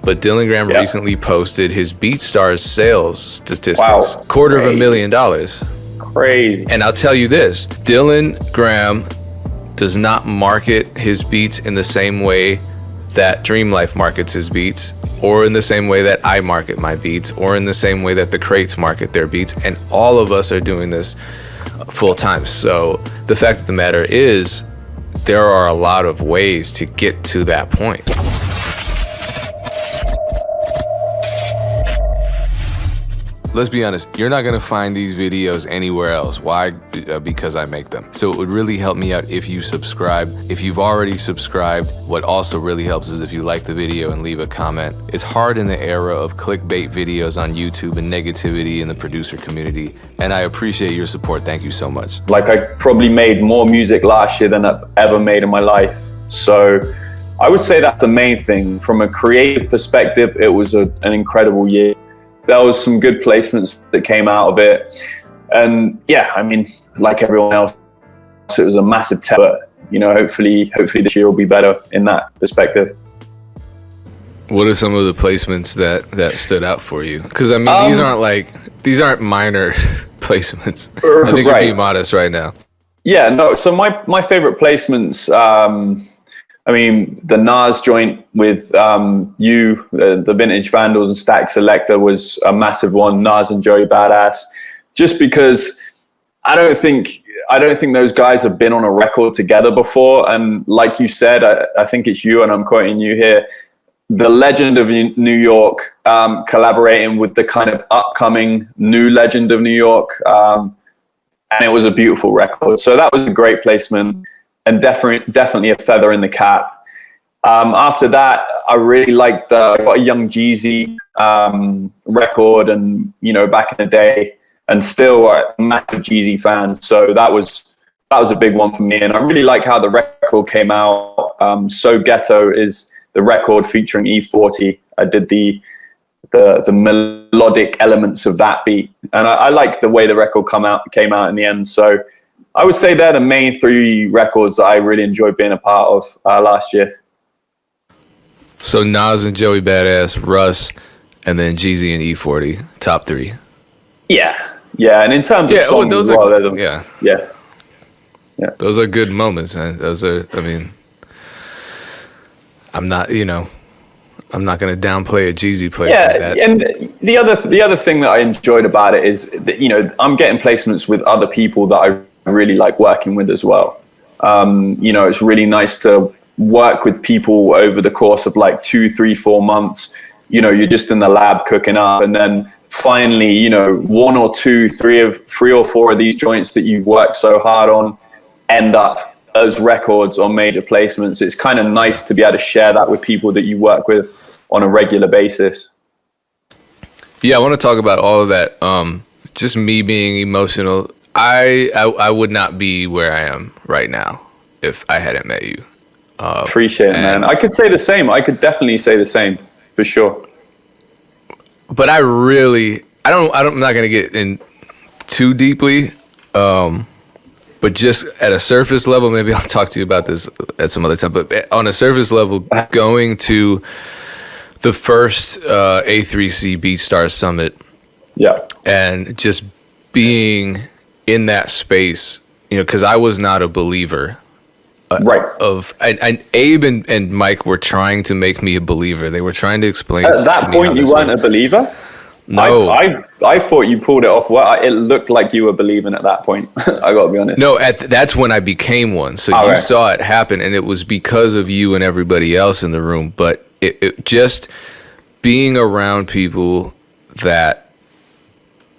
but Dylan Graham recently posted his BeatStars sales statistics. Wow. $250,000. Crazy. And I'll tell you this, Dylan Graham does not market his beats in the same way that Dreamlife markets his beats, or in the same way that I market my beats, or in the same way that the Crates market their beats. And all of us are doing this full time. So the fact of the matter is, there are a lot of ways to get to that point. Let's be honest, you're not gonna find these videos anywhere else. Why? Because I make them. So it would really help me out if you subscribe. If you've already subscribed, what also really helps is if you like the video and leave a comment. It's hard in the era of clickbait videos on YouTube and negativity in the producer community, and I appreciate your support. Thank you so much. Like, I probably made more music last year than I've ever made in my life. So I would say that's the main thing. From a creative perspective, it was an incredible year. There was some good placements that came out of it. And yeah, I mean, like everyone else, it was a massive test. But, you know, hopefully this year will be better in that perspective. What are some of the placements that stood out for you? Because I mean, these aren't minor placements. I think you're being modest right now. Yeah, no. So my favorite placements, I mean, the Nas joint with the Vintage Vandals and Static Selector was a massive one. Nas and Joey Badass, just because I don't think those guys have been on a record together before. And like you said, I think it's you, and I'm quoting you here, the legend of New York collaborating with the kind of upcoming new legend of New York, and it was a beautiful record. So that was a great placement. And definitely a feather in the cap. After that, I really liked a Young Jeezy record, and you know, back in the day, and still a massive Jeezy fan. So that was a big one for me, and I really like how the record came out. So Ghetto is the record featuring E40. I did the melodic elements of that beat, and I like the way the record came out in the end. So I would say they're the main three records that I really enjoyed being a part of last year. So Nas and Joey Badass, Russ, and then Jeezy and E40, top three. Yeah. And in terms of songs, those those are good moments, man. Those are, I mean, I'm not going to downplay a Jeezy play like that. And the other thing that I enjoyed about it is that, you know, I'm getting placements with other people that I really like working with as well. You know, it's really nice to work with people over the course of like 2, 3, 4 months. You know, you're just in the lab cooking up, and then finally, you know, 1 or 2, 3 or 4 of these joints that you've worked so hard on end up as records or major placements. It's kind of nice to be able to share that with people that you work with on a regular basis. Yeah, I want to talk about all of that. Just me being emotional. I would not be where I am right now if I hadn't met you. Appreciate it, man. I could say the same. I could definitely say the same, for sure. But I'm not going to get in too deeply. But just at a surface level, maybe I'll talk to you about this at some other time. But on a surface level, going to the first A3C BeatStars Summit, and just being in that space, you know, because I was not a believer. Abe and Mike were trying to make me a believer. They were trying to explain. At that point, you weren't a believer? No, I thought you pulled it off well. It looked like you were believing at that point. I got to be honest. No, that's when I became one. So you saw it happen, and it was because of you and everybody else in the room. But it just being around people that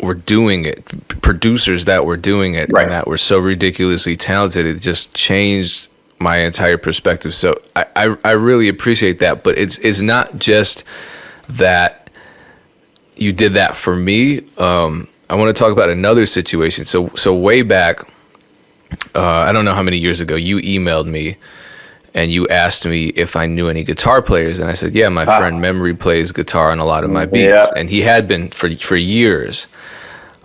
were doing it, producers that were doing it, and that were so ridiculously talented, it just changed my entire perspective. So I really appreciate that. But it's not just that you did that for me. I want to talk about another situation. So way back, I don't know how many years ago, you emailed me and you asked me if I knew any guitar players, and I said, yeah, my friend Memory plays guitar on a lot of my beats, and he had been for years.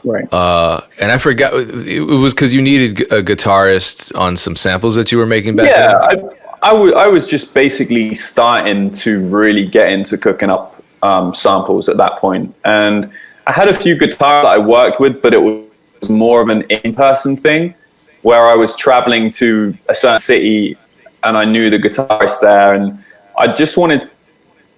Right. And I forgot, it was because you needed a guitarist on some samples that you were making back then? I was just basically starting to really get into cooking up samples at that point. And I had a few guitars that I worked with, but it was more of an in-person thing where I was traveling to a certain city and I knew the guitarist there. And I just wanted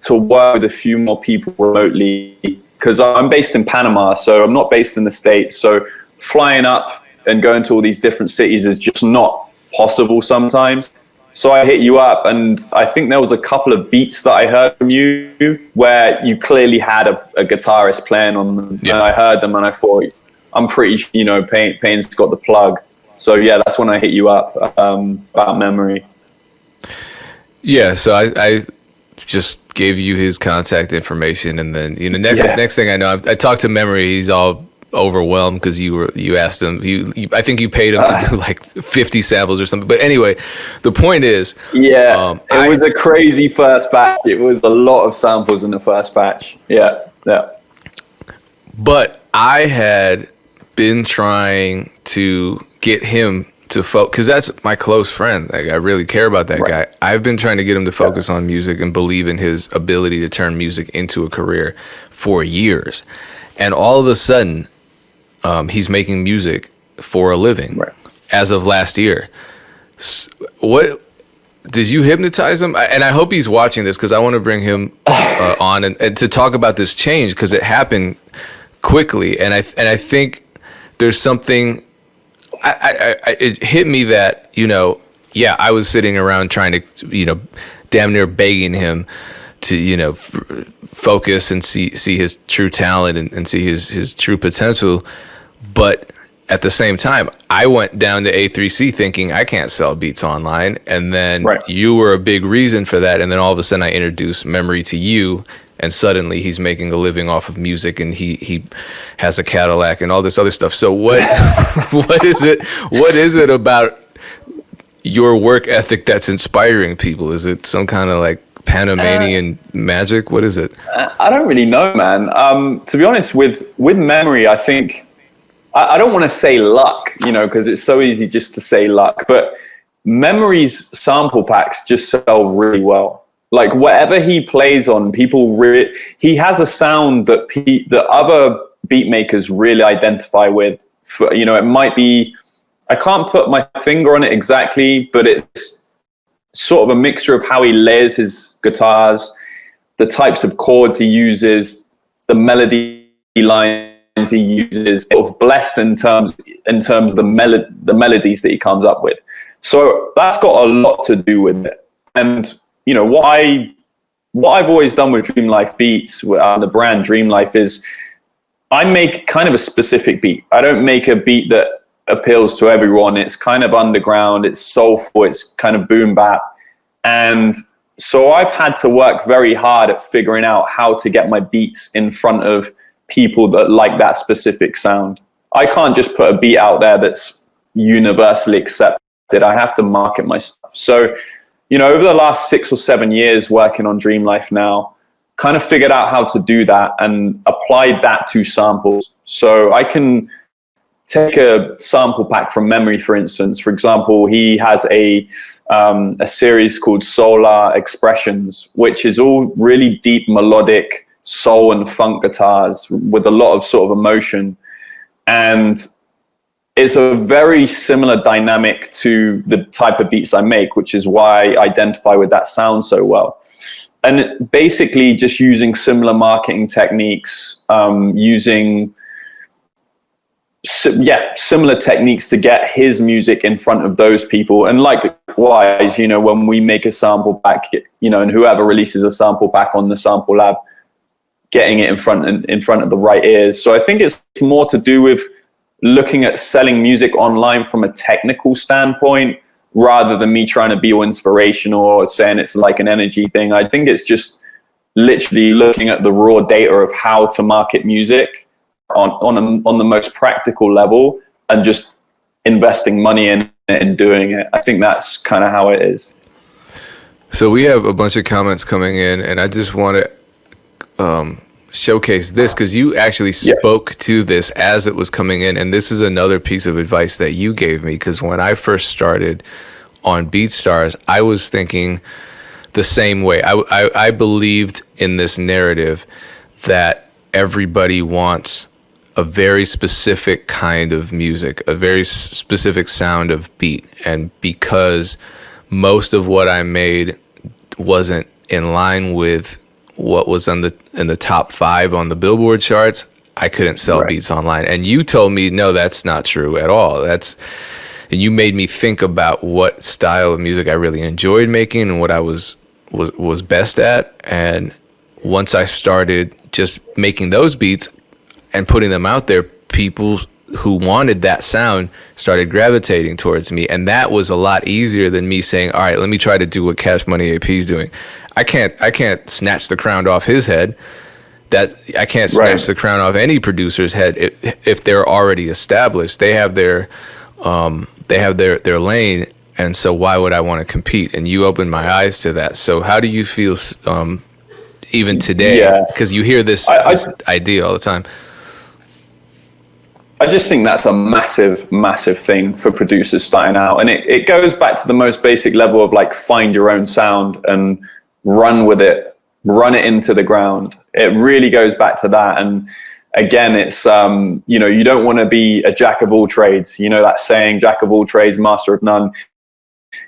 to work with a few more people remotely because I'm based in Panama, so I'm not based in the States. So flying up and going to all these different cities is just not possible sometimes. So I hit you up, and I think there was a couple of beats that I heard from you where you clearly had a guitarist playing on them. Yeah. And I heard them, and I thought, I'm pretty sure, you know, Payne's got the plug. So yeah, that's when I hit you up about Memory. Yeah, so I just gave you his contact information, and then next thing I know, I talked to Memory. He's all overwhelmed because you asked him. I think you paid him to do like 50 samples or something. But anyway, the point is, it was a crazy first batch. It was a lot of samples in the first batch. Yeah. But I had been trying to get him to focus, because that's my close friend. Like, I really care about that guy. I've been trying to get him to focus on music and believe in his ability to turn music into a career for years. And all of a sudden, he's making music for a living as of last year. What did you hypnotize him? And I hope he's watching this, because I want to bring him on and to talk about this change, because it happened quickly. And I think there's something. It hit me that, I was sitting around trying to, damn near begging him to, focus and see his true talent and see his true potential. But at the same time, I went down to A3C thinking I can't sell beats online. And then you were a big reason for that. And then all of a sudden I introduced Memory to you, and suddenly he's making a living off of music, and he has a Cadillac and all this other stuff. So what is it about your work ethic that's inspiring people? Is it some kind of like Panamanian magic? What is it? I don't really know, man. To be honest, with Memory, I think I don't want to say luck, because it's so easy just to say luck, but Memory's sample packs just sell really well. Like, whatever he plays on, he has a sound that other beat makers really identify with. It might be, I can't put my finger on it exactly, but it's sort of a mixture of how he layers his guitars, the types of chords he uses, the melody lines he uses, sort of blessed in terms of the melodies that he comes up with. So that's got a lot to do with it. And what I've always done with Dreamlife beats, the brand Dreamlife, is I make kind of a specific beat. I don't make a beat that appeals to everyone. It's kind of underground, it's soulful, it's kind of boom bap. And so I've had to work very hard at figuring out how to get my beats in front of people that like that specific sound. I can't just put a beat out there that's universally accepted. I have to market my stuff. So over the last 6 or 7 years working on Dreamlife now, kind of figured out how to do that and applied that to samples. So I can take a sample pack from Memory, for instance. For example, he has a series called Solar Expressions, which is all really deep melodic soul and funk guitars with a lot of sort of emotion. And it's a very similar dynamic to the type of beats I make, which is why I identify with that sound so well. And basically just using similar marketing techniques, using similar techniques to get his music in front of those people. And likewise, when we make a sample pack, and whoever releases a sample pack on the Sample Lab, getting it in front of the right ears. So I think it's more to do with looking at selling music online from a technical standpoint, rather than me trying to be all inspirational or saying it's like an energy thing. I think it's just literally looking at the raw data of how to market music on the most practical level, and just investing money in it and doing it. I think that's kind of how it is. So we have a bunch of comments coming in, and I just want to showcase this, because you actually spoke to this as it was coming in, and this is another piece of advice that you gave me, because when I first started on BeatStars, I was thinking the same way. I believed in this narrative that everybody wants a very specific kind of music, a very specific sound of beat. And because most of what I made wasn't in line with what was in the top 5 on the Billboard charts, I couldn't sell beats online. And you told me, no, that's not true at all. And you made me think about what style of music I really enjoyed making and what I was best at. And once I started just making those beats and putting them out there, people who wanted that sound started gravitating towards me. And that was a lot easier than me saying, all right, let me try to do what Cash Money AP is doing. I can't snatch the crown off his head. That I can't snatch the crown off any producer's head if they're already established. They have their lane, and so why would I want to compete? And you opened my eyes to that. So how do you feel even today? Because you hear this idea all the time. I just think that's a massive, massive thing for producers starting out. And it goes back to the most basic level of like, find your own sound and run with it, run it into the ground. It really goes back to that. And again, it's, you don't want to be a jack of all trades. You know that saying, jack of all trades, master of none.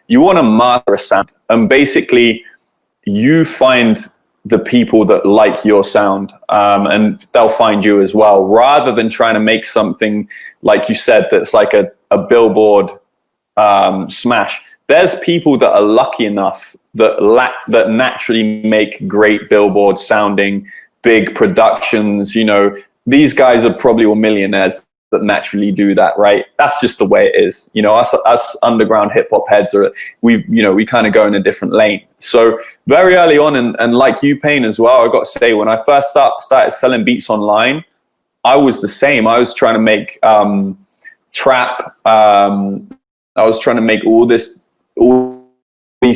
You want to master a sound. And basically, you find the people that like your sound, and they'll find you as well, rather than trying to make something, like you said, that's like a Billboard smash. There's people that are lucky enough that naturally make great Billboard sounding big productions. These guys are probably all millionaires that naturally do that, right? That's just the way it is. Us underground hip hop heads we kind of go in a different lane. So very early on, and like you, Payne, as well, I got to say, when I first started selling beats online, I was the same. I was trying to make trap. I was trying to make all these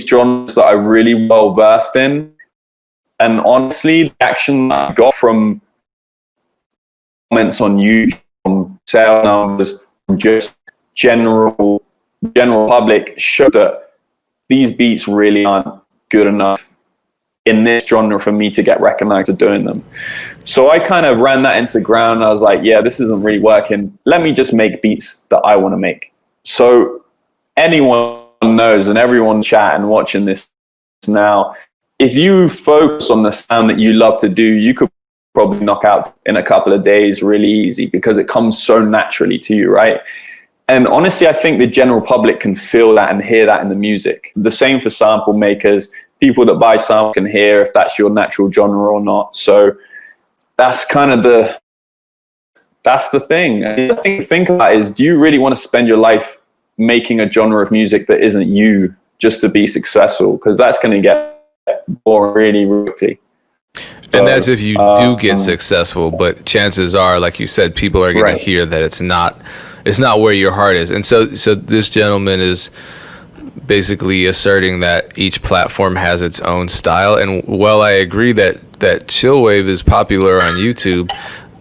genres that I really well versed in. And honestly, the action I got from comments on YouTube, from sales numbers, from just general public, showed that these beats really aren't good enough in this genre for me to get recognized for doing them. So I kind of ran that into the ground. I was like, yeah, this isn't really working. Let me just make beats that I want to make. So anyone knows, and everyone chatting, watching this now, if you focus on the sound that you love to do, you could probably knock out in a couple of days really easy, because it comes so naturally to you, right? And honestly, I think the general public can feel that and hear that in the music. The same for sample makers. People that buy sample can hear if that's your natural genre or not. So that's kind of the thing. And the thing to think about is, do you really want to spend your life making a genre of music that isn't you just to be successful? Because that's going to get boring really quickly. And that's if you do get successful, but chances are, like you said, people are going to hear that it's not where your heart is. And so this gentleman is basically asserting that each platform has its own style. And while I agree that Chillwave is popular on YouTube,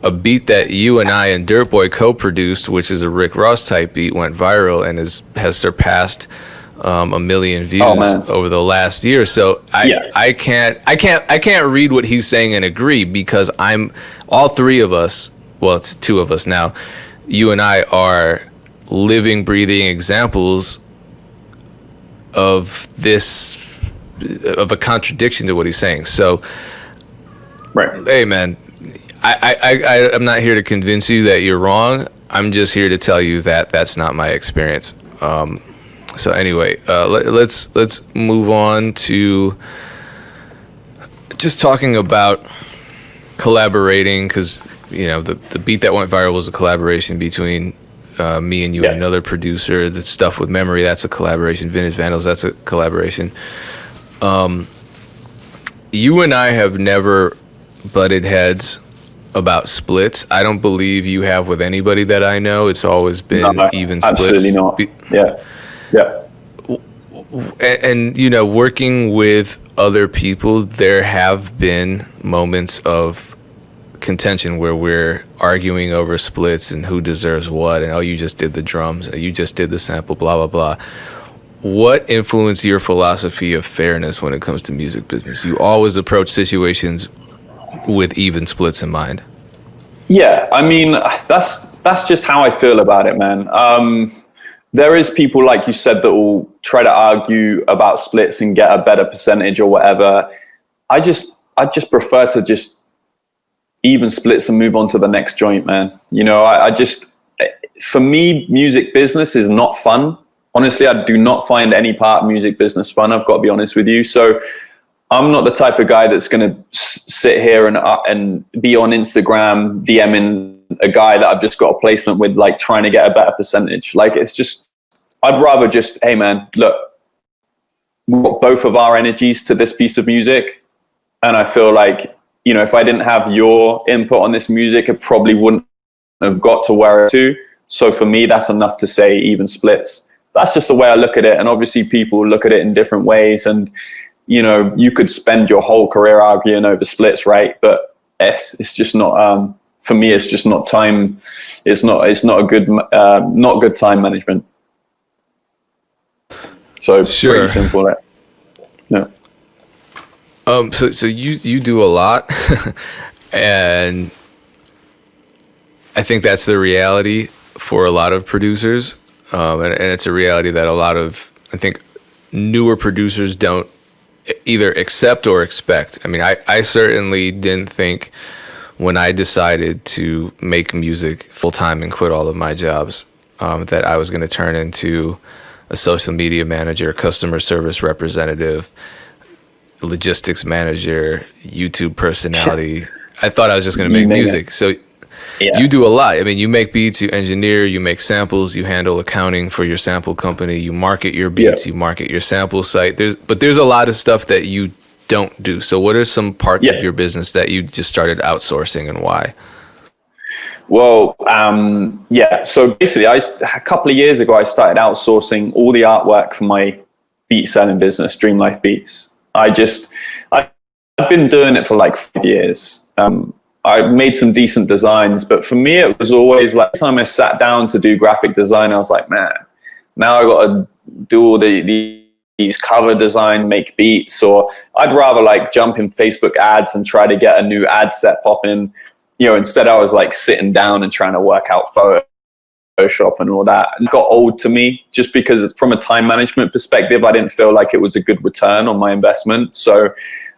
a beat that you and I and Dirtboy co-produced, which is a Rick Ross type beat, went viral and has surpassed 1 million views over the last year. So I can't read what he's saying and agree, because all three of us, well, it's two of us now, you and I are living, breathing examples of a contradiction to what he's saying. So, hey man, I'm not here to convince you that you're wrong. I'm just here to tell you that that's not my experience. So anyway, let's move on to just talking about collaborating, because the beat that went viral was a collaboration between me and you and another producer. The stuff with Memory, that's a collaboration. Vintage Vandals, that's a collaboration. You and I have never butted heads about splits. I don't believe you have with anybody that I know. It's always been even splits. Absolutely not. Yeah. And working with other people, there have been moments of contention where we're arguing over splits and who deserves what, and you just did the drums, you just did the sample, blah blah blah. what influenced your philosophy of fairness when it comes to music business? You always approach situations with even splits in mind. Yeah, I mean, that's just how I feel about it, man. There is people, like you said, that will try to argue about splits and get a better percentage or whatever. I just prefer to just even splits and move on to the next joint, man. You know, I just, for me, music business is not fun. Honestly, I do not find any part of music business fun. I've got to be honest with you. So I'm not the type of guy that's going to sit here and be on Instagram DMing a guy that I've just got a placement with, like trying to get a better percentage. Like, it's just, I'd rather just, hey man, look, we've got both of our energies to this piece of music. And I feel like, you know, if I didn't have your input on this music, it probably wouldn't have got to where it's to. So for me, that's enough to say even splits. That's just the way I look at it. And obviously people look at it in different ways. And, you know, you could spend your whole career arguing over splits, right? But it's just not, for me, it's just not time. It's not a good, not good time management. So Sure. Pretty simple. That. Yeah. So you do a lot, and I think that's the reality for a lot of producers, and it's a reality that a lot of, I think, newer producers don't either accept or expect. I mean, I certainly didn't think when I decided to make music full time and quit all of my jobs that I was going to turn into a social media manager, customer service representative, logistics manager, YouTube personality. I thought I was just going to make music. So yeah. You do a lot. I mean, you make beats, you engineer, you make samples, you handle accounting for your sample company, you market your beats, you market your sample site. There's a lot of stuff that you don't do. So what are some parts of your business that you just started outsourcing, and why? Well, so basically a couple of years ago, I started outsourcing all the artwork for my beat selling business, Dreamlife Beats. I've been doing it for like 5 years. I made some decent designs, but for me, it was always like, every time I sat down to do graphic design, I was like, man, now I got to do all these cover design, make beats, or I'd rather like jump in Facebook ads and try to get a new ad set popping. You know, instead I was like sitting down and trying to work out Photoshop and all that. It got old to me just because from a time management perspective, I didn't feel like it was a good return on my investment. So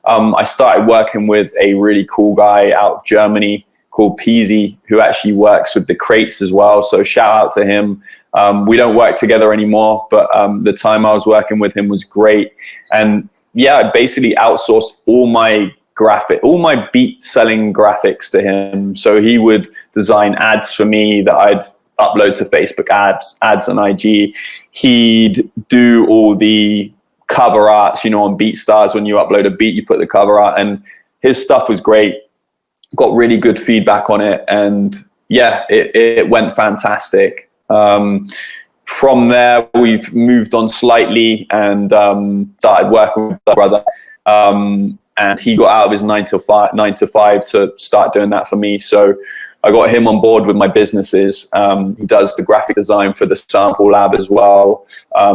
I started working with a really cool guy out of Germany called Peasy, who actually works with the crates as well. So shout out to him. We don't work together anymore, but the time I was working with him was great. And yeah, I basically outsourced all my beat selling graphics to him. So he would design ads for me that I'd upload to Facebook ads on IG. He'd do all the cover arts, you know, on BeatStars. When you upload a beat, you put the cover art, and his stuff was great. Got really good feedback on it. And yeah, it went fantastic. From there, we've moved on slightly and started working with my brother. And he got out of his 9 to 5 to start doing that for me. So I got him on board with my businesses. He does the graphic design for the sample lab as well.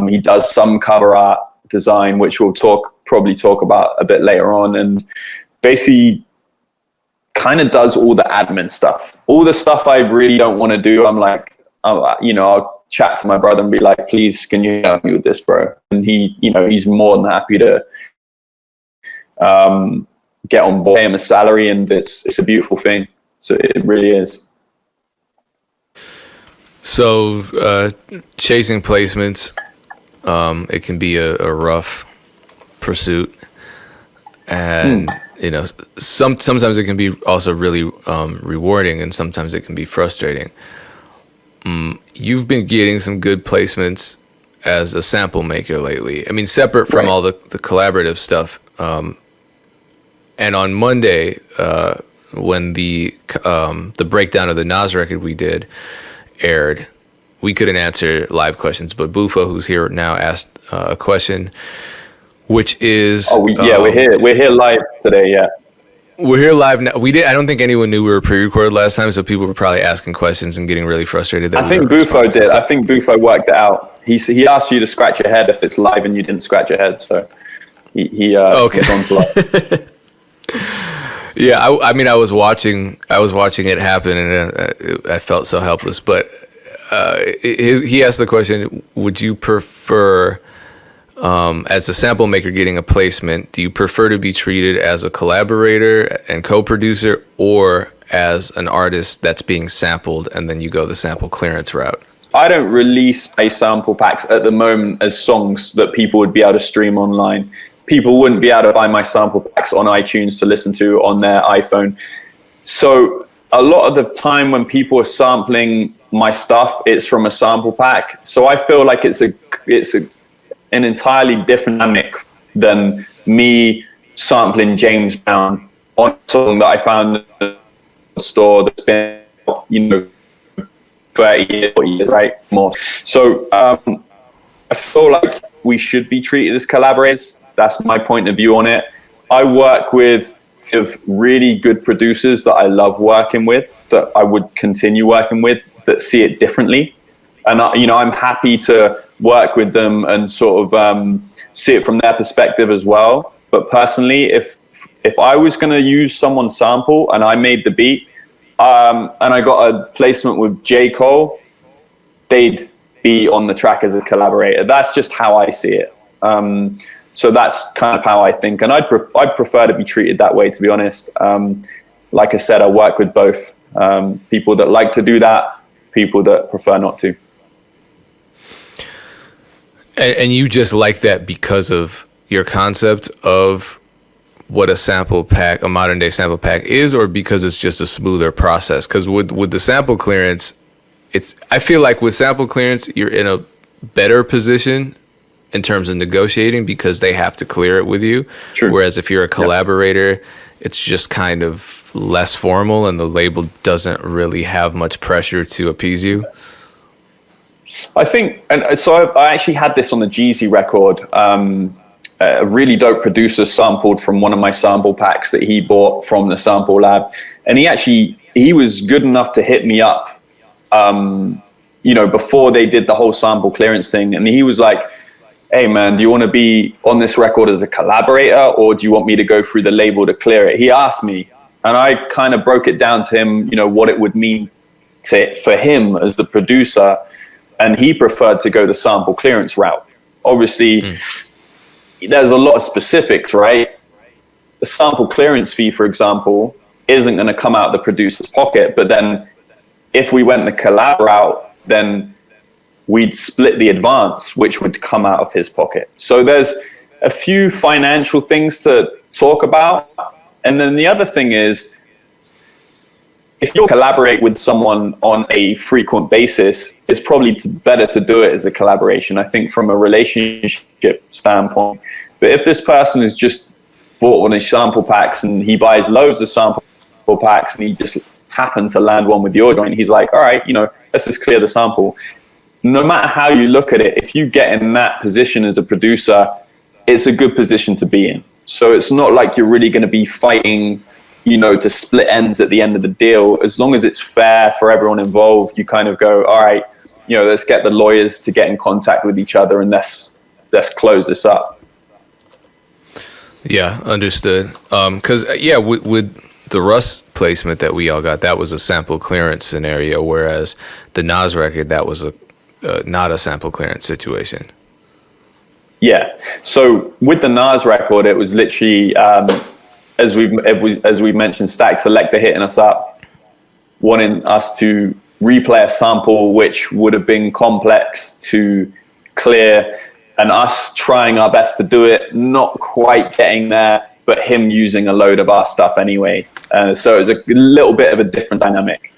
He does some cover art design, which we'll probably talk about a bit later on. And basically kind of does all the admin stuff. All the stuff I really don't want to do, I'm like, I'll chat to my brother and be like, please, can you help me with this, bro? And he's more than happy to get on board, pay him a salary, and it's a beautiful thing. So it really is. So chasing placements, it can be a rough pursuit, and sometimes it can be also really rewarding, and sometimes it can be frustrating. You've been getting some good placements as a sample maker lately. I mean, separate from all the collaborative stuff. And on Monday, when the breakdown of the Nas record we did aired, we couldn't answer live questions, but Bufo, who's here now, asked a question, which is... we're here live today, yeah. We're here live now. I don't think anyone knew we were pre-recorded last time, so people were probably asking questions and getting really frustrated. I think Bufo did. I think Bufo worked it out. He asked you to scratch your head if it's live, and you didn't scratch your head, so he okay. was on to live. Yeah, I mean, I was watching it happen, and I felt so helpless. But he asked the question: would you prefer, as a sample maker getting a placement, do you prefer to be treated as a collaborator and co-producer, or as an artist that's being sampled and then you go the sample clearance route? I don't release my sample packs at the moment as songs that people would be able to stream online. People wouldn't be able to buy my sample packs on iTunes to listen to on their iPhone. So a lot of the time when people are sampling my stuff, it's from a sample pack. So I feel like it's an entirely different dynamic than me sampling James Brown on a song that I found in the store that's been, 30 years, 40 years, right? More. So I feel like we should be treated as collaborators. That's my point of view on it. I work with really good producers that I love working with, that I would continue working with, that see it differently. And I'm happy to work with them and sort of see it from their perspective as well. But personally, if I was going to use someone's sample and I made the beat, and I got a placement with J. Cole, they'd be on the track as a collaborator. That's just how I see it. So that's kind of how I think. And I'd prefer to be treated that way, to be honest. Like I said, I work with both people that like to do that, people that prefer not to. And you just like that because of your concept of what a sample pack, a modern day sample pack is, or because it's just a smoother process? Because with the sample clearance, I feel like with sample clearance, you're in a better position in terms of negotiating because they have to clear it with you. True. Whereas if you're a collaborator, it's just kind of less formal and the label doesn't really have much pressure to appease you. I think, and so I actually had this on the Jeezy record. A really dope producer sampled from one of my sample packs that he bought from the sample lab. And he was good enough to hit me up, before they did the whole sample clearance thing. And he was like, hey man, do you want to be on this record as a collaborator, or do you want me to go through the label to clear it? He asked me, and I kind of broke it down to him, what it would mean for him as the producer. And he preferred to go the sample clearance route. Obviously, there's a lot of specifics, right? The sample clearance fee, for example, isn't going to come out of the producer's pocket. But then if we went the collab route, then we'd split the advance, which would come out of his pocket. So there's a few financial things to talk about. And then the other thing is, if you collaborate with someone on a frequent basis, it's probably better to do it as a collaboration, I think, from a relationship standpoint. But if this person has just bought one of his sample packs and he buys loads of sample packs and he just happened to land one with your joint, he's like, all right, let's just clear the sample. No matter how you look at it, if you get in that position as a producer, it's a good position to be in. So it's not like you're really going to be fighting, to split ends at the end of the deal. As long as it's fair for everyone involved, you kind of go, all right, let's get the lawyers to get in contact with each other and let's close this up. Yeah, understood. Because with the Russ placement that we all got, that was a sample clearance scenario, whereas the Nas record, that was not a sample clearance situation. Yeah. So with the Nas record, it was literally, as we mentioned, Stack Selector hitting us up, wanting us to replay a sample which would have been complex to clear, and us trying our best to do it, not quite getting there, but him using a load of our stuff anyway. So it was a little bit of a different dynamic.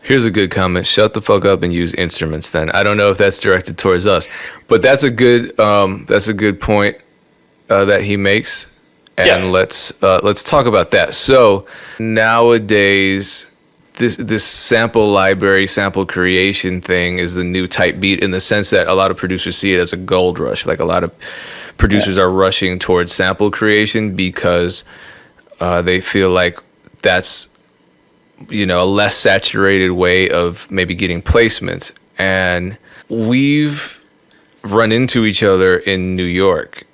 Here's a good comment. Shut the fuck up and use instruments then. I don't know if that's directed towards us, but that's a good point that he makes. And let's talk about that. So nowadays, this sample library, sample creation thing is the new type beat, in the sense that a lot of producers see it as a gold rush. Like, a lot of producers are rushing towards sample creation because they feel like that's, you know, a less saturated way of maybe getting placements. And we've run into each other in New York,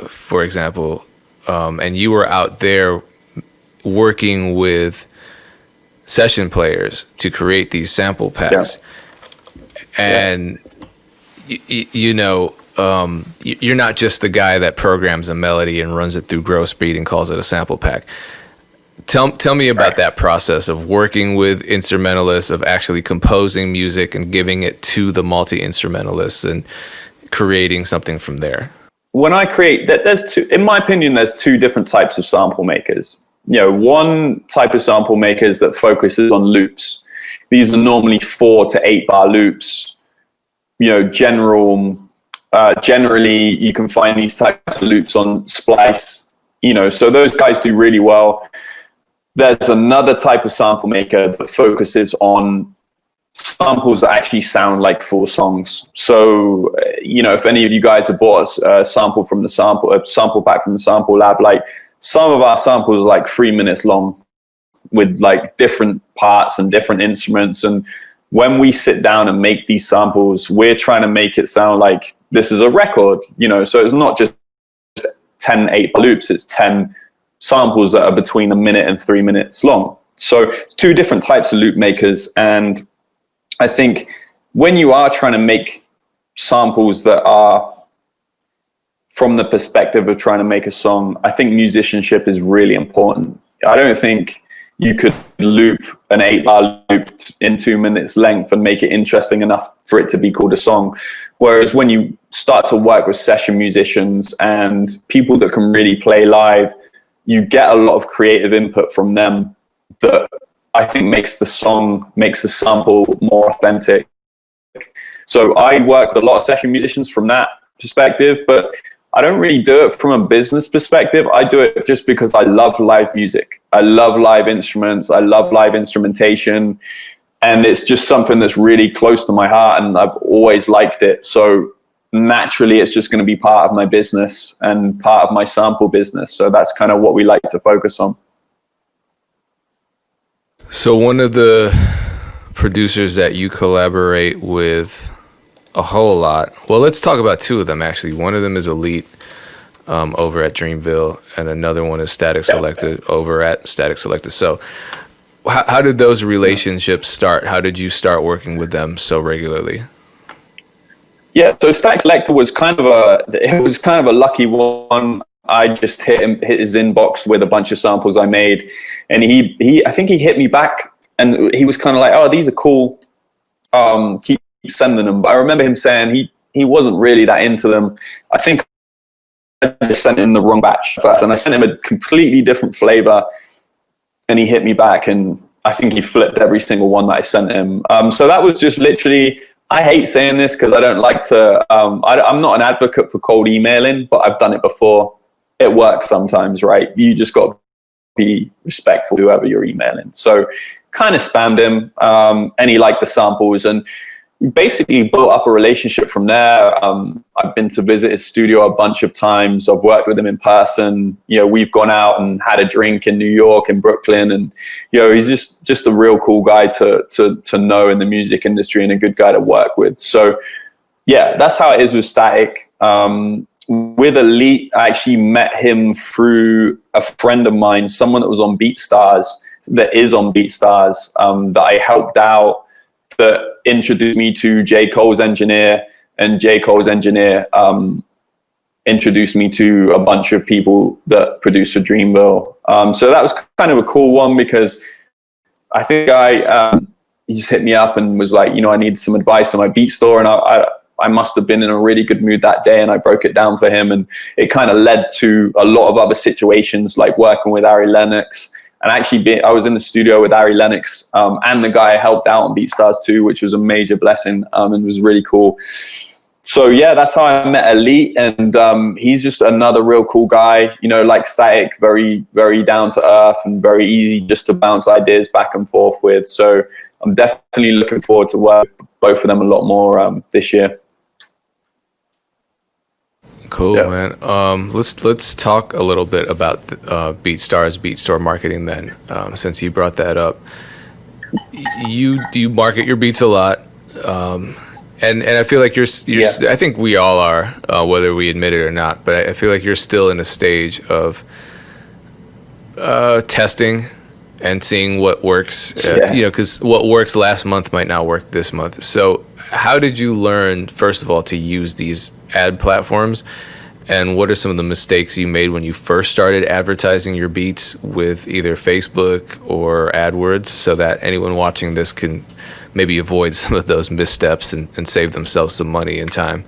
for example, and you were out there working with session players to create these sample packs. And you know, you're not just the guy that programs a melody and runs it through Grosbeat and calls it a sample pack. Tell me about that process of working with instrumentalists, of actually composing music and giving it to the multi-instrumentalists and creating something from there. When I create, there's two, in my opinion, there's two different types of sample makers. You know, one type of sample makers that focuses on loops. These are normally 4 to 8 bar loops. You know, generally you can find these types of loops on Splice. You know, so those guys do really well. There's another type of sample maker that focuses on samples that actually sound like full songs. So, you know, if any of you guys have bought a sample pack from the Sample Lab, like some of our samples are like 3 minutes long with like different parts and different instruments. And when we sit down and make these samples, we're trying to make it sound like this is a record, you know, so it's not just 10 8 loops, it's 10 samples that are between 1 minute and 3 minutes long. So it's two different types of loop makers. And I think when you are trying to make samples that are from the perspective of trying to make a song, I think musicianship is really important. I don't think you could loop an 8 bar loop in 2 minutes length and make it interesting enough for it to be called a song. Whereas when you start to work with session musicians and people that can really play live, you get a lot of creative input from them that I think makes the sample more authentic. So I work with a lot of session musicians from that perspective, but I don't really do it from a business perspective. I do it just because I love live music. I love live instruments. I love live instrumentation. And it's just something that's really close to my heart, and I've always liked it. So naturally, it's just going to be part of my business and part of my sample business. So that's kind of what we like to focus on. So one of the producers that you collaborate with a whole lot, well, let's talk about two of them, actually. One of them is Elite over at Dreamville, and another one is Static Selected over at Static Selected. So how did those relationships start? How did you start working with them so regularly? Yeah, so Static Selected was kind of a lucky one. I just hit his inbox with a bunch of samples I made, and I think he hit me back, and he was kind of like, "Oh, these are cool. Keep sending them." But I remember him saying he wasn't really that into them. I think I just sent him the wrong batch first, and I sent him a completely different flavor, and he hit me back, and I think he flipped every single one that I sent him. So that was just literally. I hate saying this because I don't like to. I'm not an advocate for cold emailing, but I've done it before. It works sometimes, right? You just got to be respectful to whoever you're emailing. So kind of spammed him, and he liked the samples, and basically built up a relationship from there. I've been to visit his studio a bunch of times. I've worked with him in person. You know, we've gone out and had a drink in New York, in Brooklyn, and you know, he's just a real cool guy to know in the music industry, and a good guy to work with. So yeah, that's how it is with Static. With Elite, I actually met him through a friend of mine, someone that was on BeatStars, that I helped out, that introduced me to J. Cole's engineer, and J. Cole's engineer introduced me to a bunch of people that produce for Dreamville. So that was kind of a cool one, because I think he just hit me up and was like, you know, I need some advice on my beat store, and I must have been in a really good mood that day, and I broke it down for him, and it kind of led to a lot of other situations, like working with Ari Lennox. And actually, I was in the studio with Ari Lennox and the guy I helped out on BeatStars too, which was a major blessing and was really cool. So yeah, that's how I met Elite, and he's just another real cool guy, you know, like Static, very, very down to earth and very easy just to bounce ideas back and forth with. So I'm definitely looking forward to work with both of them a lot more this year. Cool, man. Let's talk a little bit about BeatStar marketing then, since you brought that up. You market your beats a lot, and I feel like I think we all are, whether we admit it or not. But I feel like you're still in a stage of testing and seeing what works. Because what works last month might not work this month. So how did you learn, first of all, to use these ad platforms? And what are some of the mistakes you made when you first started advertising your beats with either Facebook or AdWords, so that anyone watching this can maybe avoid some of those missteps and save themselves some money and time?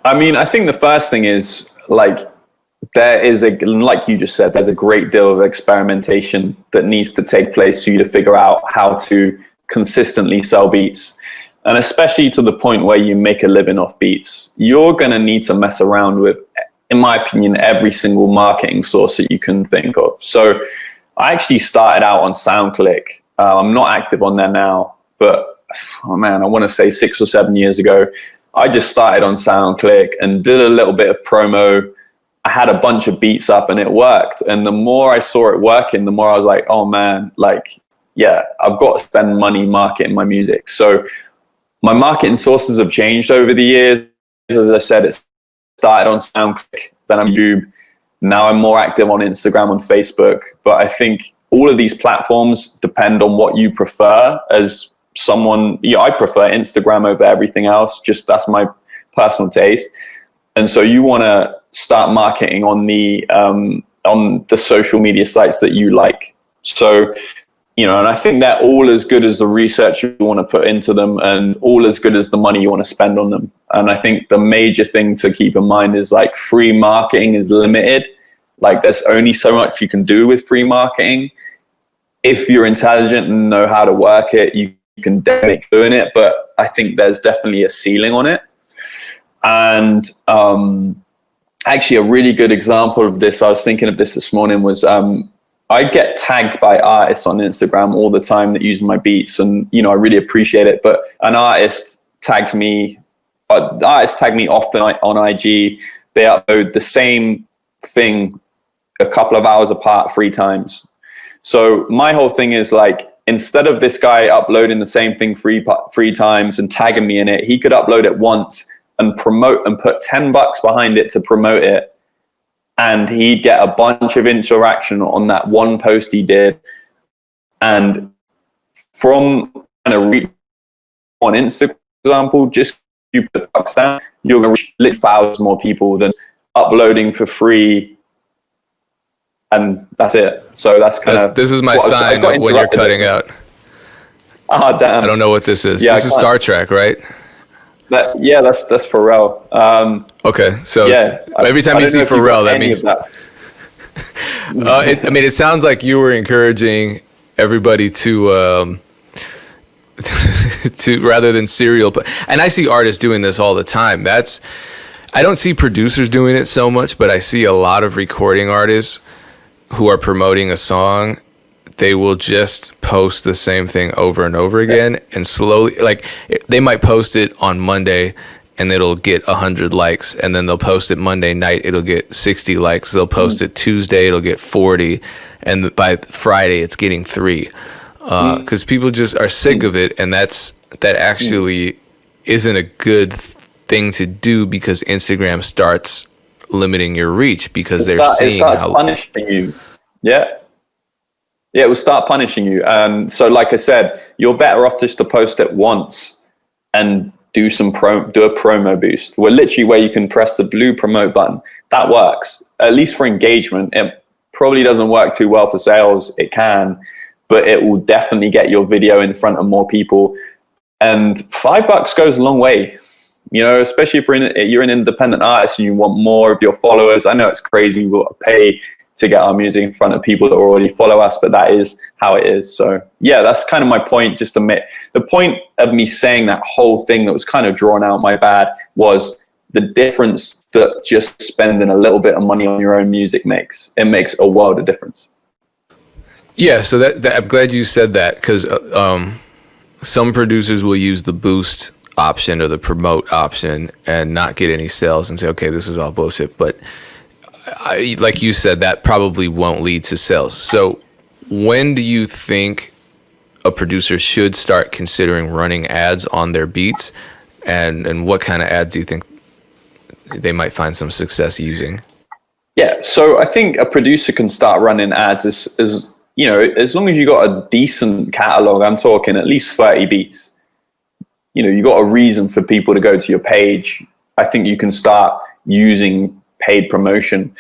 I mean, I think the first thing is, like, like you just said, there's a great deal of experimentation that needs to take place for you to figure out how to consistently sell beats. And especially to the point where you make a living off beats, you're going to need to mess around with, in my opinion, every single marketing source that you can think of. So I actually started out on SoundClick. I'm not active on there now, but I want to say 6 or 7 years ago, I just started on SoundClick and did a little bit of promo. I had a bunch of beats up and it worked. And the more I saw it working, the more I was like, oh man, like, yeah, I've got to spend money marketing my music. So my marketing sources have changed over the years. As I said, it's started on SoundClick, then on YouTube. Now I'm more active on Instagram, on Facebook. But I think all of these platforms depend on what you prefer. As someone, I prefer Instagram over everything else. Just that's my personal taste. And so you want to start marketing on the social media sites that you like. So, and I think they're all as good as the research you want to put into them, and all as good as the money you want to spend on them. And I think the major thing to keep in mind is, like, free marketing is limited. Like, there's only so much you can do with free marketing. If you're intelligent and know how to work it, you can definitely keep doing it. But I think there's definitely a ceiling on it. And actually, a really good example of this, I was thinking of this morning, was I get tagged by artists on Instagram all the time that use my beats, and I really appreciate it. But an artist tags me, artists tag me often on IG. They upload the same thing a couple of hours apart 3 times. So my whole thing is, like, instead of this guy uploading the same thing 3 times and tagging me in it, he could upload it once and promote and put $10 behind it to promote it. And he'd get a bunch of interaction on that one post he did. And from kind of reach on Instagram, for example, just you put bucks down, you're going to reach literally thousands more people than uploading for free. And that's it. So that's kind of... This is my sign when you're cutting out. Ah, damn. I don't know what this is. Yeah, this is Star Trek, right? That's Pharrell. Okay, so every time you see Pharrell, that means... it sounds like you were encouraging everybody to rather than serial. And I see artists doing this all the time. I don't see producers doing it so much, but I see a lot of recording artists who are promoting a song. They will just post the same thing over and over again, and slowly, like, they might post it on Monday and it'll get 100 likes, and then they'll post it Monday night, it'll get 60 likes. They'll post it Tuesday, it'll get 40, and by Friday it's getting 3, because people just are sick of it. And that actually isn't a good thing to do, because Instagram starts limiting your reach, because they're seeing how punishing you. Yeah, it will start punishing you. So like I said, you're better off just to post it once and do a promo boost, where literally where you can press the blue promote button. That works, at least for engagement. It probably doesn't work too well for sales. It can, but it will definitely get your video in front of more people. And $5 goes a long way, especially if you're an independent artist and you want more of your followers. I know it's crazy, we've got to pay to get our music in front of people that already follow us, but that is how it is. So yeah, that's kind of my point. Just the point of me saying that whole thing that was kind of drawn out, my bad, was the difference that just spending a little bit of money on your own music makes. It makes a world of difference. Yeah, so that I'm glad you said that, because some producers will use the boost option or the promote option and not get any sales and say, okay, this is all bullshit. But like you said, that probably won't lead to sales. So when do you think a producer should start considering running ads on their beats? And what kind of ads do you think they might find some success using? Yeah, so I think a producer can start running ads as you know, as long as you got a decent catalog. I'm talking at least 30 beats. You know, you got a reason for people to go to your page. I think you can start using paid promotion.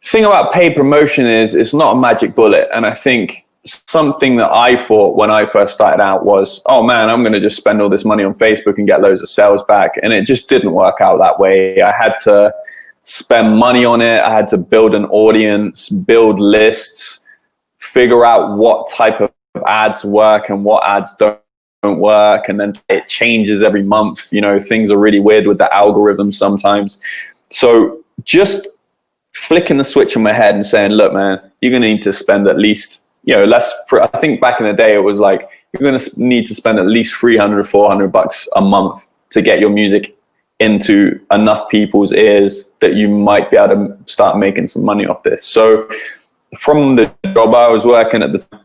The thing about paid promotion is it's not a magic bullet. And I think something that I thought when I first started out was, oh man, I'm going to just spend all this money on Facebook and get loads of sales back. And it just didn't work out that way. I had to spend money on it. I had to build an audience, build lists, figure out what type of ads work and what ads don't work. And then it changes every month. You know, things are really weird with the algorithm sometimes. So just flicking the switch in my head and saying, look, man, you're going to need to spend at least, you know, I think back in the day, it was like, you're going to need to spend at least $300, $400 a month to get your music into enough people's ears that you might be able to start making some money off this. So from the job I was working at the time,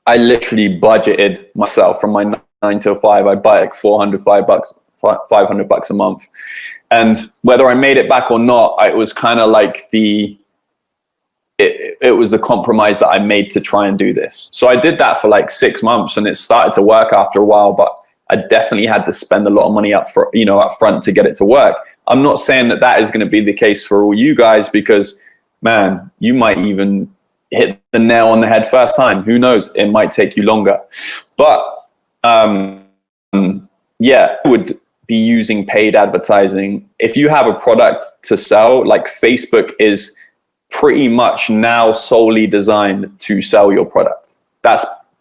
I literally budgeted myself from my 9 till 5. I buy like $500 a month. And whether I made it back or not, it was kind of like it was the compromise that I made to try and do this. So I did that for like 6 months and it started to work after a while, but I definitely had to spend a lot of money up front to get it to work. I'm not saying that is going to be the case for all you guys, because man, you might even hit the nail on the head first time. Who knows? It might take you longer. But yeah, I would be using paid advertising. If you have a product to sell, like Facebook is pretty much now solely designed to sell your product.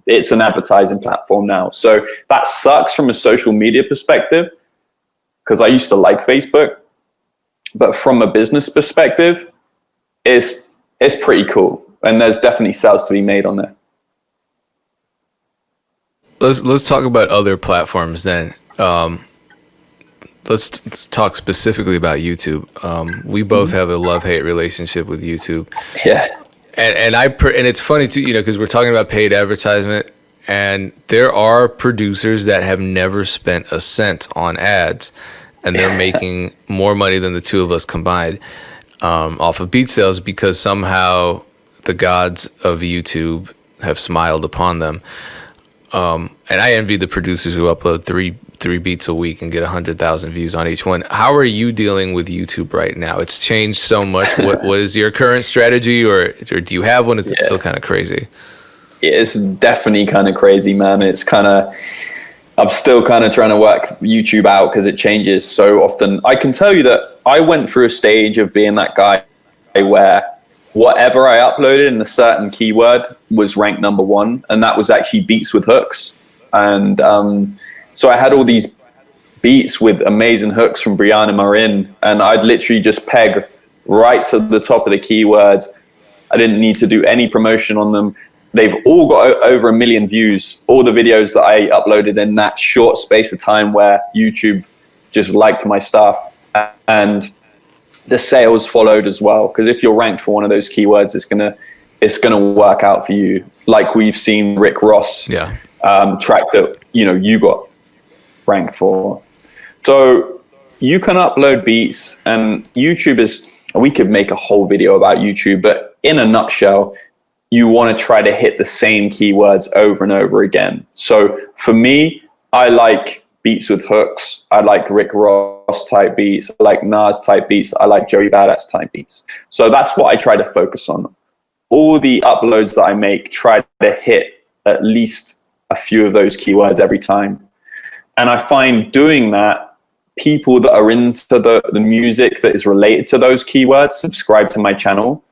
It's an advertising platform now. So that sucks from a social media perspective, because I used to like Facebook. But from a business perspective, it's pretty cool. And there's definitely sales to be made on there. Let's talk about other platforms then. Let's talk specifically about YouTube. We both have a love-hate relationship with YouTube. Yeah. And it's funny too, you know, because we're talking about paid advertisement, and there are producers that have never spent a cent on ads, and they're making more money than the two of us combined off of beat sales, because somehow the gods of YouTube have smiled upon them. And I envy the producers who upload three beats a week and get 100,000 views on each one. How are you dealing with YouTube right now? It's changed so much. What is your current strategy, or do you have one? Is it still kind of crazy? It's definitely kind of crazy, man. I'm still kind of trying to work YouTube out because it changes so often. I can tell you that I went through a stage of being that guy where whatever I uploaded in a certain keyword was ranked number one, and that was actually beats with hooks. And so I had all these beats with amazing hooks from Brianna Marin, and I'd literally just peg right to the top of the keywords. I didn't need to do any promotion on them. They've all got over 1 million views, all the videos that I uploaded in that short space of time where YouTube just liked my stuff. And the sales followed as well, because if you're ranked for one of those keywords, it's gonna work out for you. Like we've seen Rick Ross track that you got ranked for. So you can upload beats, and we could make a whole video about YouTube, but in a nutshell, you want to try to hit the same keywords over and over again. So for me, I like beats with hooks. I like Rick Ross type beats. I like Nas type beats. I like Joey Badass type beats. So that's what I try to focus on. All the uploads that I make, try to hit at least a few of those keywords every time. And I find doing that, people that are into the music that is related to those keywords subscribe to my channel,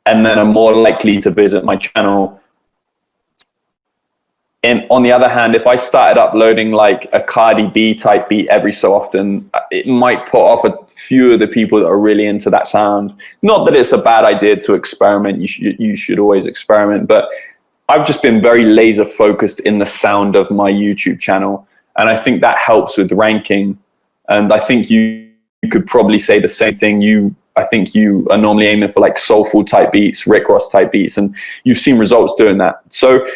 and then are more likely to visit my channel. And on the other hand, if I started uploading like a Cardi B type beat every so often, it might put off a few of the people that are really into that sound. Not that it's a bad idea to experiment. You should always experiment, but I've just been very laser focused in the sound of my YouTube channel. And I think that helps with ranking. And I think you could probably say the same thing. I think you are normally aiming for like soulful type beats, Rick Ross type beats, and you've seen results doing that. So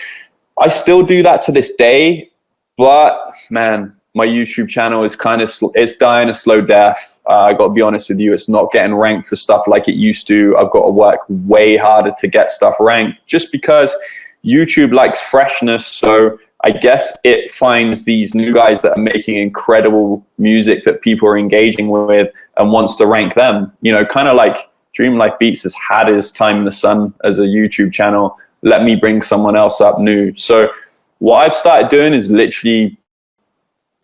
I still do that to this day, but man, my YouTube channel is it's dying a slow death. I got to be honest with you, it's not getting ranked for stuff like it used to. I've got to work way harder to get stuff ranked just because YouTube likes freshness. So I guess it finds these new guys that are making incredible music that people are engaging with and wants to rank them. You know, kind of like Dreamlife Beats has had his time in the sun as a YouTube channel. Let me bring someone else up new. So what I've started doing is literally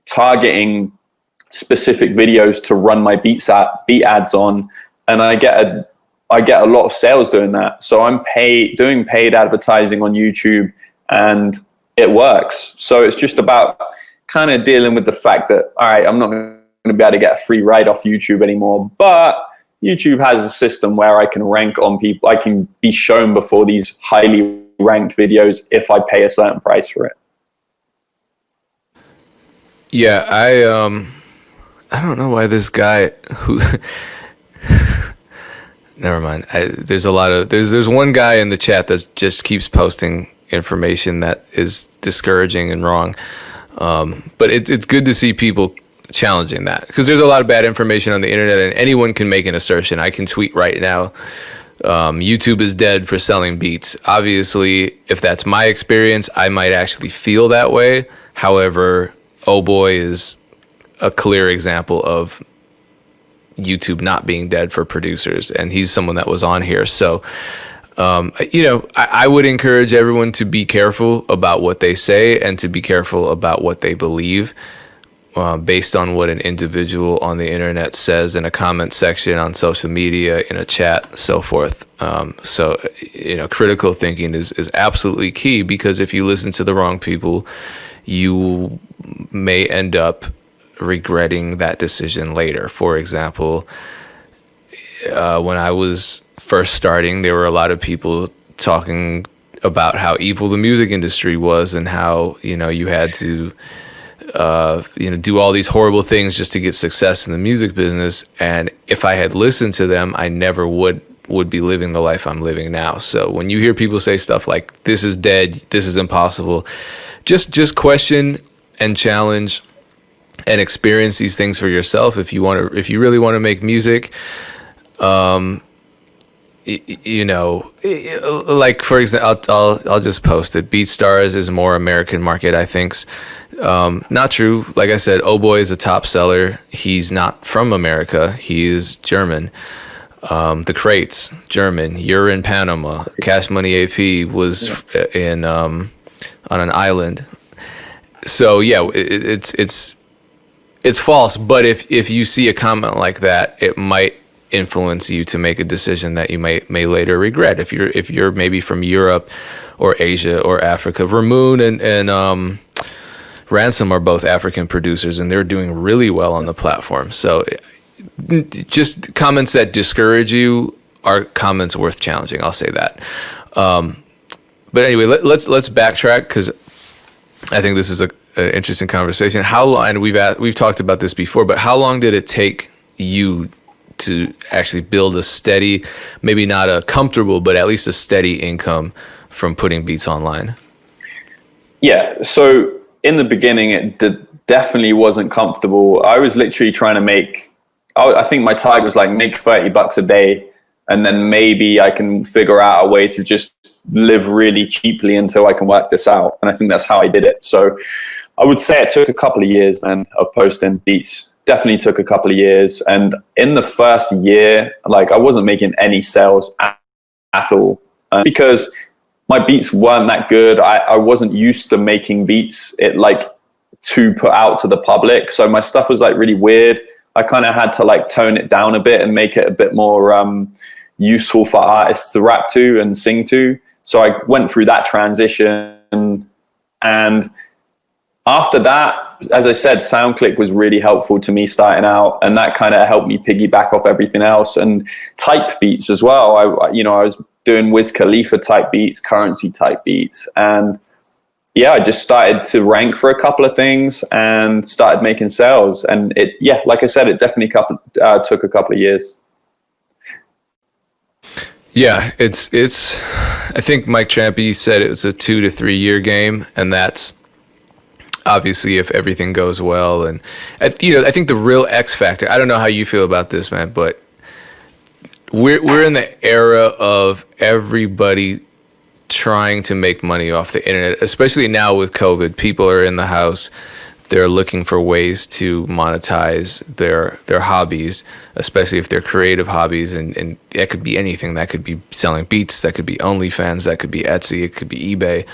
targeting specific videos to run my beat ads on, and I get a lot of sales doing that. So I'm doing paid advertising on YouTube, and it works. So it's just about kind of dealing with the fact that, all right, I'm not going to be able to get a free ride off YouTube anymore, but YouTube has a system where I can rank on people. I can be shown before these highly ranked videos if I pay a certain price for it. Yeah, I don't know why this guy who never mind. There's one guy in the chat that just keeps posting information that is discouraging and wrong. But it's good to see people challenging that, because there's a lot of bad information on the internet and anyone can make an assertion. I can tweet right now, YouTube is dead for selling beats. Obviously, if that's my experience, I might actually feel that way. However, Oh Boy is a clear example of YouTube not being dead for producers, and he's someone that was on here. So I would encourage everyone to be careful about what they say and to be careful about what they believe, based on what an individual on the internet says in a comment section, on social media, in a chat, so forth. So critical thinking is absolutely key, because if you listen to the wrong people, you may end up regretting that decision later. For example, when I was first starting, there were a lot of people talking about how evil the music industry was, and how you had to do all these horrible things just to get success in the music business. And if I had listened to them, I never would be living the life I'm living now. So when you hear people say stuff like this is dead, this is impossible, just question and challenge and experience these things for yourself. If you really want to make music, like for example, I'll just post it. BeatStars is more American market, I think. Not true. Like I said, Oh Boy is a top seller. He's not from America. He is German. The Crates, German. You're in Panama. Cash Money AP was in on an island. So yeah, it's false. But if you see a comment like that, it might influence you to make a decision that you may later regret. If you're maybe from Europe or Asia or Africa, Ramoon and Ransom are both African producers, and they're doing really well on the platform. So just comments that discourage you are comments worth challenging. I'll say that. But anyway, let's backtrack, because I think this is an interesting conversation. How long? And we've talked about this before, but how long did it take you to actually build a steady, maybe not a comfortable, but at least a steady income from putting beats online? Yeah. So in the beginning, it definitely wasn't comfortable. I was literally trying to make, I think my target was like make $30 a day, and then maybe I can figure out a way to just live really cheaply until I can work this out. And I think that's how I did it. So I would say it took a couple of years, man, of posting beats. Definitely took a couple of years. And in the first year, like I wasn't making any sales at all, because my beats weren't that good. I wasn't used to making beats to put out to the public. So my stuff was like really weird. I kind of had to like tone it down a bit and make it a bit more useful for artists to rap to and sing to. So I went through that transition, and after that, as I said, SoundClick was really helpful to me starting out, and that kind of helped me piggyback off everything else, and type beats as well. I was doing Wiz Khalifa type beats, Currency type beats, and I just started to rank for a couple of things and started making sales. And like I said, it definitely took a couple of years. Yeah, it's. I think Mike Trampy said it was a 2 to 3 year game, and that's obviously if everything goes well. And I think the real X factor. I don't know how you feel about this, man, but we're in the era of everybody trying to make money off the internet, especially now with COVID. People are in the house. They're looking for ways to monetize their hobbies, especially if they're creative hobbies. And that could be anything. That could be selling beats. That could be OnlyFans. That could be Etsy. It could be eBay.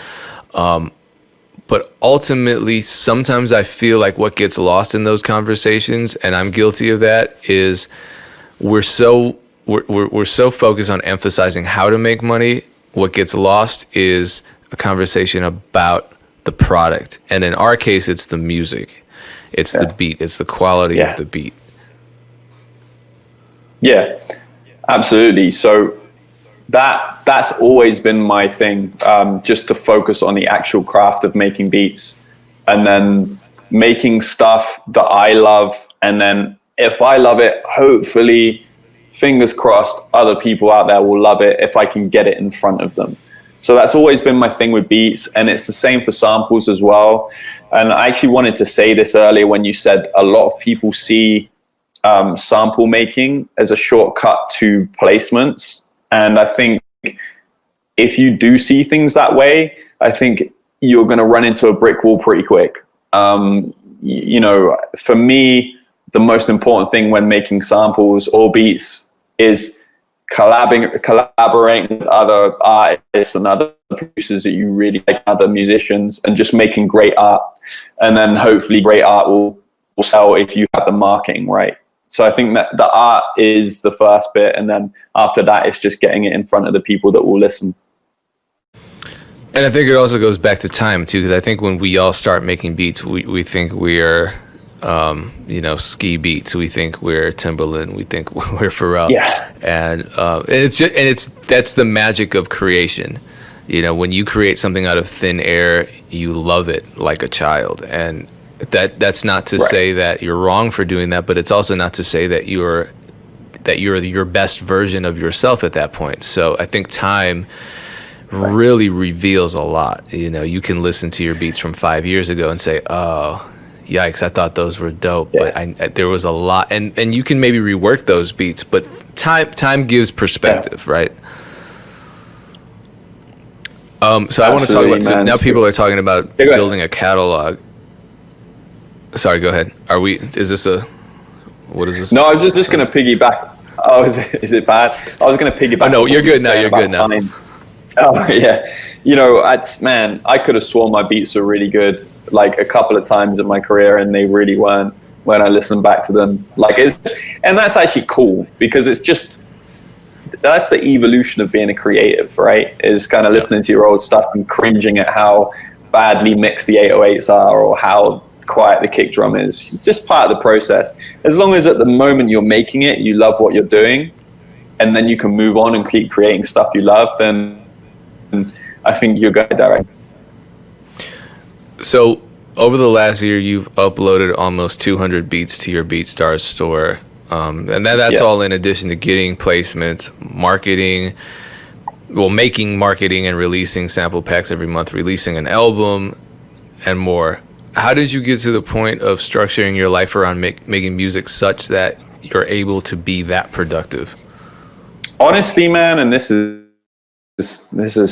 But ultimately, sometimes I feel like what gets lost in those conversations, and I'm guilty of that, is we're so focused on emphasizing how to make money. What gets lost is a conversation about the product. And in our case, it's the music. It's the beat. It's the quality of the beat. Yeah, absolutely. So that's always been my thing, just to focus on the actual craft of making beats and then making stuff that I love. And then if I love it, hopefully, fingers crossed, other people out there will love it if I can get it in front of them. So that's always been my thing with beats, and it's the same for samples as well. And I actually wanted to say this earlier when you said a lot of people see sample making as a shortcut to placements. And I think if you do see things that way, I think you're going to run into a brick wall pretty quick. For me, the most important thing when making samples or beats is collaborating with other artists and other producers that you really like, other musicians, and just making great art. And then hopefully great art will sell if you have the marketing right. So I think that the art is the first bit, and then after that, it's just getting it in front of the people that will listen. And I think it also goes back to time too, because I think when we all start making beats, we think we are ski beats. We think we're Timbaland. We think we're Pharrell. Yeah. And that's the magic of creation. When you create something out of thin air, you love it like a child. And that's not to say that you're wrong for doing that, but it's also not to say that you're your best version of yourself at that point. So I think time really reveals a lot. You can listen to your beats from 5 years ago and say, oh, yikes, I thought those were dope, but there was a lot, and you can maybe rework those beats, but time gives perspective, right? So I want to talk about, so now people are talking about building a catalog. Sorry, go ahead. What is this? No, I was just going to piggyback. Oh, is it bad? I was going to piggyback. Oh, no, you're good now. You're good now. Oh, yeah. I could have sworn my beats were really good, like a couple of times in my career, and they really weren't when I listened back to them. And that's actually cool, because that's the evolution of being a creative, right? Is kind of listening to your old stuff and cringing at how badly mixed the 808s are or how quiet the kick drum is. It's just part of the process. As long as at the moment you're making it, you love what you're doing, and then you can move on and keep creating stuff you love, then I think you're going direct. So over the last year, you've uploaded almost 200 beats to your BeatStars store. And that's all in addition to getting placements, making, marketing, and releasing sample packs every month, releasing an album, and more. How did you get to the point of structuring your life around making music such that you're able to be that productive? Honestly, man, and this is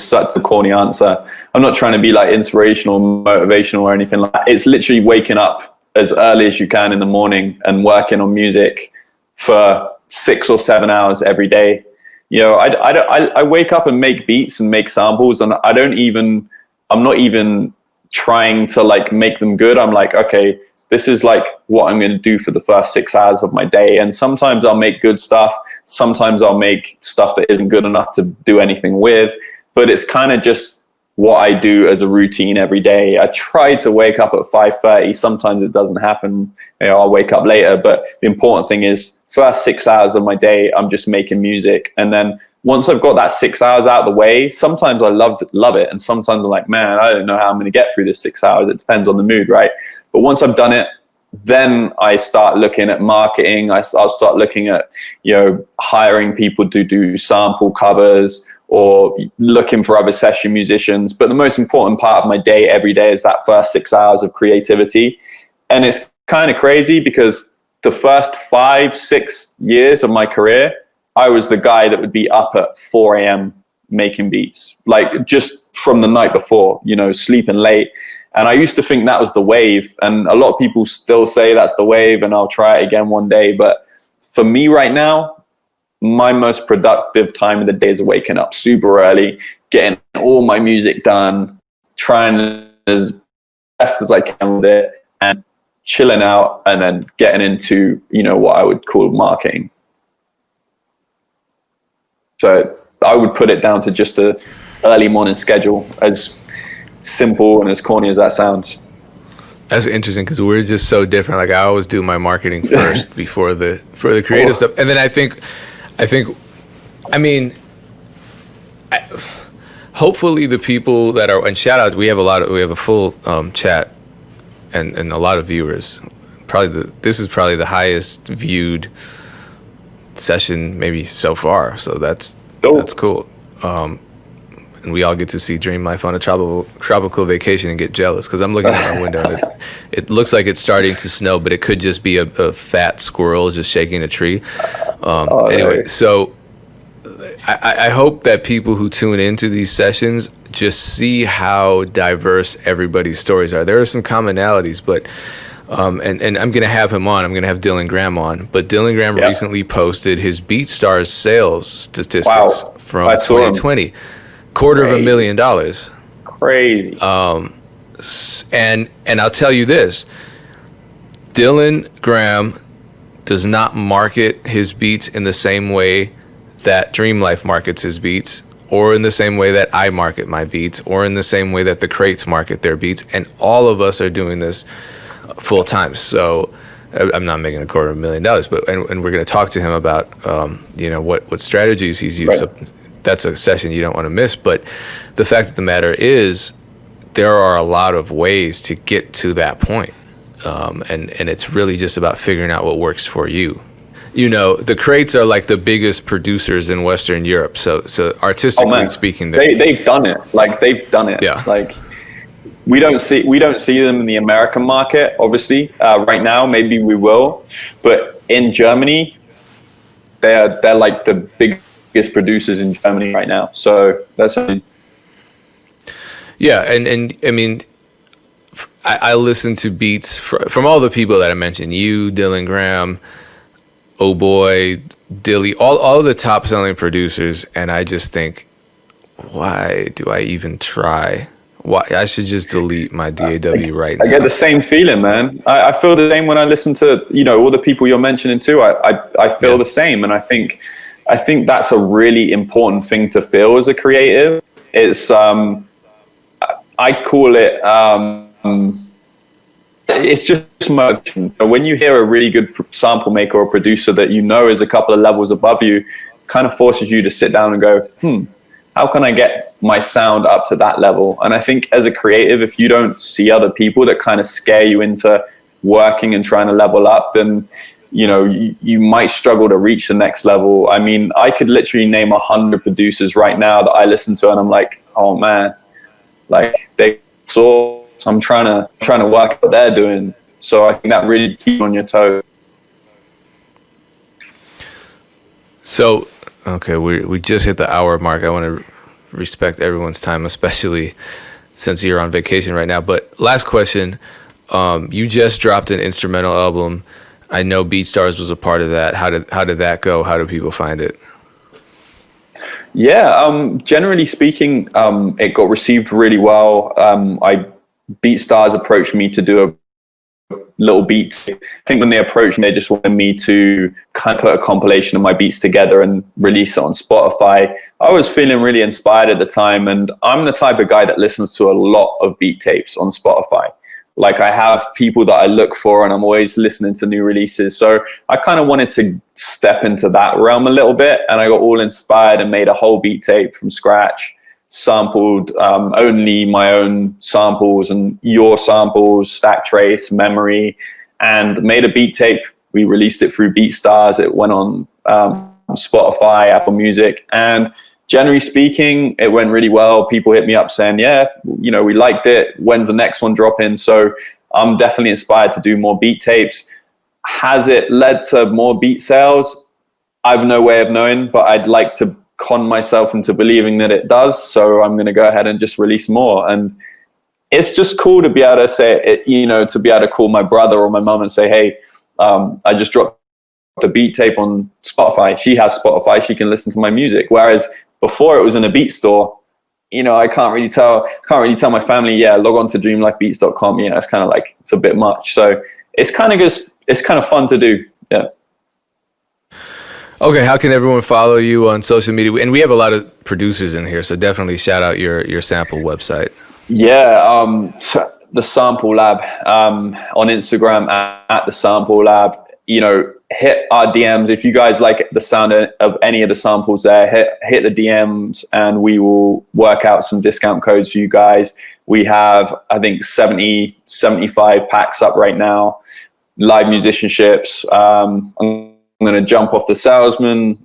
such a corny answer. I'm not trying to be like inspirational, motivational, or anything like that. It's literally waking up as early as you can in the morning and working on music for 6 or 7 hours every day. I wake up and make beats and make samples, and I'm not even trying to like make them good. I'm like, okay, this is like what I'm going to do for the first 6 hours of my day. And sometimes I'll make good stuff. Sometimes I'll make stuff that isn't good enough to do anything with, but it's kind of just what I do as a routine every day. I try to wake up at 5:30. Sometimes it doesn't happen. I'll wake up later, but the important thing is first 6 hours of my day, I'm just making music. And then once I've got that 6 hours out of the way, sometimes I love it. And sometimes I'm like, man, I don't know how I'm going to get through this 6 hours. It depends on the mood, right? But once I've done it, then I start looking at marketing. I'll start looking at, hiring people to do sample covers or looking for other session musicians. But the most important part of my day every day is that first 6 hours of creativity. And it's kind of crazy because the first 5-6 years of my career, I was the guy that would be up at 4 a.m. making beats, like just from the night before, sleeping late. And I used to think that was the wave. And a lot of people still say that's the wave and I'll try it again one day. But for me right now, my most productive time of the day is waking up super early, getting all my music done, trying as best as I can with it, and chilling out, and then getting into, what I would call marketing. So I would put it down to just a early morning schedule, as simple and as corny as that sounds. That's interesting because we're just so different. Like I always do my marketing first for the creative stuff, and then I think, hopefully the people that are, and shout outs, we have a full chat and a lot of viewers. This is probably the highest viewed session maybe so far, so that's cool. And we all get to see Dreamlife on a tropical vacation and get jealous because I'm looking out my window and it looks like it's starting to snow, but it could just be a fat squirrel just shaking a tree. Anyway, so I hope that people who tune into these sessions just see how diverse everybody's stories are. There are some commonalities, but and I'm going to have him on. I'm going to have Dylan Graham on. But Dylan Graham recently posted his BeatStars sales statistics from 2020. $250,000. Crazy. And I'll tell you this. Dylan Graham does not market his beats in the same way that Dreamlife markets his beats, or in the same way that I market my beats, or in the same way that the Crates market their beats. And all of us are doing this full time. So I'm not making $250,000, but and we're going to talk to him about what strategies he's used. Right. So that's a session you don't want to miss. But the fact of the matter is, there are a lot of ways to get to that point, and it's really just about figuring out what works for you. The Crates are like the biggest producers in Western Europe. So artistically speaking, they've done it. Like they've done it. Yeah. Like we don't see them in the American market, obviously, right now. Maybe we will, but in Germany, they're like the biggest producers in Germany right now. So that's. Yeah, and I mean, I listen to beats from all the people that I mentioned. You, Dylan Graham, Oh Boy, Dilly, all the top selling producers, and I just think, why do I even try? Why I should just delete my DAW right now. I get the same feeling, man. I feel the same when I listen to all the people you're mentioning too. I feel the same, and I think that's a really important thing to feel as a creative. It's I call it it's just motion. When you hear a really good sample maker or producer that is a couple of levels above you, kind of forces you to sit down and go, how can I get my sound up to that level? And I think as a creative, if you don't see other people that kind of scare you into working and trying to level up, then you might struggle to reach the next level. I mean, I could literally name 100 producers right now that I listen to, and I'm like, oh man, like they saw. I'm trying to work what they're doing. So I think that really keeps you on your toes. So, okay, we just hit the hour mark. I want to respect everyone's time, especially since you're on vacation right now. But last question, you just dropped an instrumental album. I know BeatStars was a part of that. How did that go? How do people find it? Yeah, generally speaking, it got received really well. BeatStars approached me to do a little beat. I think when they approached me, they just wanted me to kind of put a compilation of my beats together and release it on Spotify. I was feeling really inspired at the time, and I'm the type of guy that listens to a lot of beat tapes on Spotify. Like I have people that I look for, and I'm always listening to new releases. So I kind of wanted to step into that realm a little bit, and I got all inspired and made a whole beat tape from scratch, sampled only my own samples and your samples, Stack Trace, Memory, and made a beat tape. We released it through BeatStars. It went on Spotify, Apple Music, and generally speaking, it went really well. People hit me up saying, yeah, you know, we liked it. When's the next one dropping? So I'm definitely inspired to do more beat tapes. Has it led to more beat sales? I've no way of knowing, but I'd like to con myself into believing that it does. So I'm going to go ahead and just release more. And it's just cool to be able to say it, you know, to be able to call my brother or my mom and say, hey, I just dropped a beat tape on Spotify. She has Spotify. She can listen to my music. Whereas before it was in a beat store, you know, I can't really tell my family, yeah, log on to dreamlifebeats.com. Yeah, it's kind of like, it's a bit much. So it's kind of fun to do. Yeah. Okay, how can everyone follow you on social media? And we have a lot of producers in here, so definitely shout out your sample website. Yeah, the Sample Lab on Instagram at the Sample Lab. You know, hit our DMs if you guys like the sound of any of the samples there. Hit the DMs, and we will work out some discount codes for you guys. We have, I think, 75 packs up right now. Live musicianships. I'm going to jump off the salesman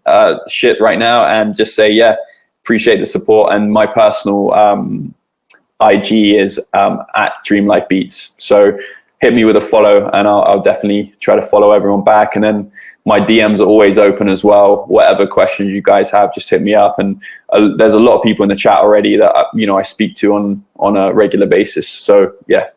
shit right now and just say, yeah, appreciate the support. And my personal IG is at Dreamlife Beats. So hit me with a follow, and I'll definitely try to follow everyone back. And then my DMs are always open as well. Whatever questions you guys have, just hit me up. And there's a lot of people in the chat already that, you know, I speak to on a regular basis. So yeah,